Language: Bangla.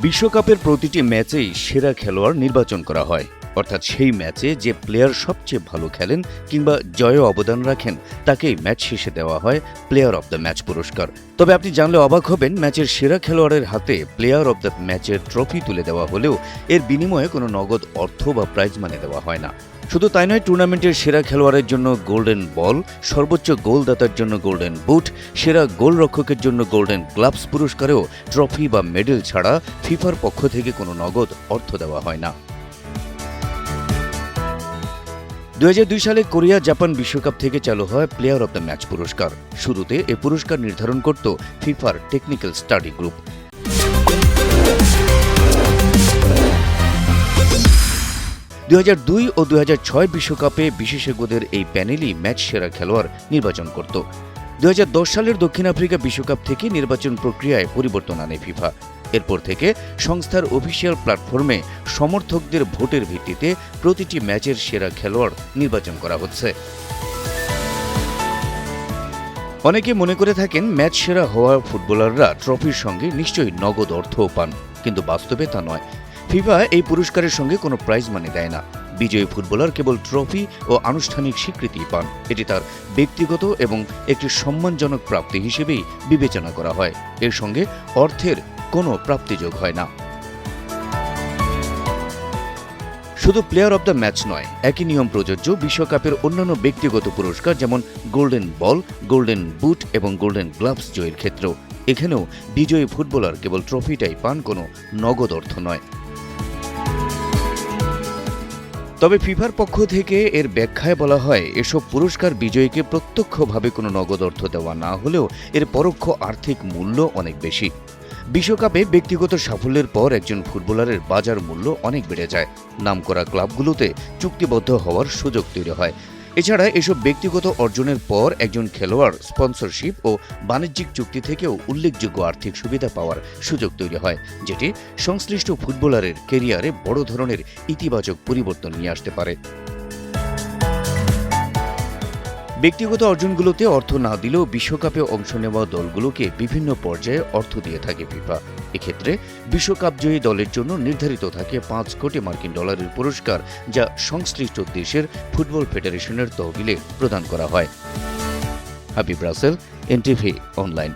বিশ্বকাপের প্রতিটি ম্যাচেই সেরা খেলোয়াড় নির্বাচন করা হয়, অর্থাৎ সেই ম্যাচে যে প্লেয়ার সবচেয়ে ভালো খেলেন কিংবা জয়ে অবদান রাখেন তাকেই ম্যাচ শেষে দেওয়া হয় প্লেয়ার অব দ্য ম্যাচ পুরস্কার। তবে আপনি জানলে অবাক হবেন, ম্যাচের সেরা খেলোয়াড়ের হাতে প্লেয়ার অব দ্য ম্যাচের ট্রফি তুলে দেওয়া হলেও এর বিনিময়ে কোনো নগদ অর্থ বা প্রাইজ মানি দেওয়া হয় না। শুধু তাই নয়, টুর্নামেন্টের সেরা খেলোয়াড়ের জন্য গোল্ডেন বল, সর্বোচ্চ গোলদাতার জন্য গোল্ডেন বুট, সেরা গোলরক্ষকের জন্য গোল্ডেন গ্লাভস পুরস্কারেও ট্রফি বা মেডেল ছাড়া ফিফার পক্ষ থেকে কোনো নগদ অর্থ দেওয়া হয় না। 2002 সালে কোরিয়া জাপান বিশ্বকাপ থেকে চালু হয় প্লেয়ার অব দ্য ম্যাচ পুরস্কার। শুরুতে এ পুরস্কার নির্ধারণ করত ফিফার টেকনিক্যাল স্টাডি গ্রুপ। 2002 ও 2006 বিশ্বকাপে বিশেষজ্ঞদের এই প্যানেলই ম্যাচ সেরা খেলোয়াড় নির্বাচন করত। 2010 সালের দক্ষিণ আফ্রিকা বিশ্বকাপ থেকে নির্বাচন প্রক্রিয়ায় পরিবর্তন আনে ফিফা। এরপর থেকে সংস্থার অফিসিয়াল প্ল্যাটফর্মে সমর্থকদের ভোটের ভিত্তিতে প্রতিটি ম্যাচের সেরা খেলোয়াড় নির্বাচন করা হচ্ছে। অনেকে মনে করে থাকেন ম্যাচ সেরা হওয়া ফুটবলাররা ট্রফির সঙ্গে নিশ্চয়ই নগদ অর্থও পান, কিন্তু বাস্তবে তা নয়। ফিফা এই পুরস্কারের সঙ্গে কোনো প্রাইজ মানি দেয় না। বিজয়ী ফুটবলার কেবল ট্রফি ও আনুষ্ঠানিক স্বীকৃতি পান। এটি তার ব্যক্তিগত এবং একটি সম্মানজনক প্রাপ্তি হিসেবেই বিবেচনা করা হয়। এর সঙ্গে অর্থের কোনো প্রাপ্তি যোগ হয় না। শুধু প্লেয়ার অব দ্য ম্যাচ নয়, একই নিয়ম প্রযোজ্য বিশ্বকাপের অন্যান্য ব্যক্তিগত পুরস্কার, যেমন গোল্ডেন বল, গোল্ডেন বুট এবং গোল্ডেন গ্লাভস জয়ের ক্ষেত্রেও। এখানেও বিজয়ী ফুটবলার কেবল ট্রফিটাই পান, কোনো নগদ অর্থ নয়। তবে ফিফার পক্ষ থেকে এর ব্যাখ্যায় বলা হয়, এসব পুরস্কার বিজয়ীকে প্রত্যক্ষভাবে কোনো নগদ অর্থ দেওয়া না হলেও এর পরোক্ষ আর্থিক মূল্য অনেক বেশি। বিশ্বকাপে ব্যক্তিগত সাফল্যের পর একজন ফুটবলারের বাজার মূল্য অনেক বেড়ে যায়। নামকরা ক্লাবগুলোতে চুক্তিবদ্ধ হওয়ার সুযোগ তৈরি হয়। এছাড়া এসব ব্যক্তিগত অর্জনের পর একজন খেলোয়াড় স্পন্সরশিপ ও বাণিজ্যিক চুক্তি থেকেও উল্লেখযোগ্য আর্থিক সুবিধা পাওয়ার সুযোগ তৈরি হয়, যেটি সংশ্লিষ্ট ফুটবলারের ক্যারিয়ারে বড় ধরনের ইতিবাচক পরিবর্তন নিয়ে আসতে পারে। ব্যক্তিগত অর্জনগুলোতে অর্থ না দিলেও বিশ্বকাপে অংশ নেওয়া দলগুলোকে বিভিন্ন পর্যায়ে অর্থ দিয়ে থাকে ফিফা। এক্ষেত্রে বিশ্বকাপজয়ী দলের জন্য নির্ধারিত থাকে $5 কোটি পুরস্কার, যা সংশ্লিষ্ট দেশের ফুটবল ফেডারেশনের তহবিলে প্রদান করা হয়। হাবিব রাসেল, এনটিভি অনলাইন।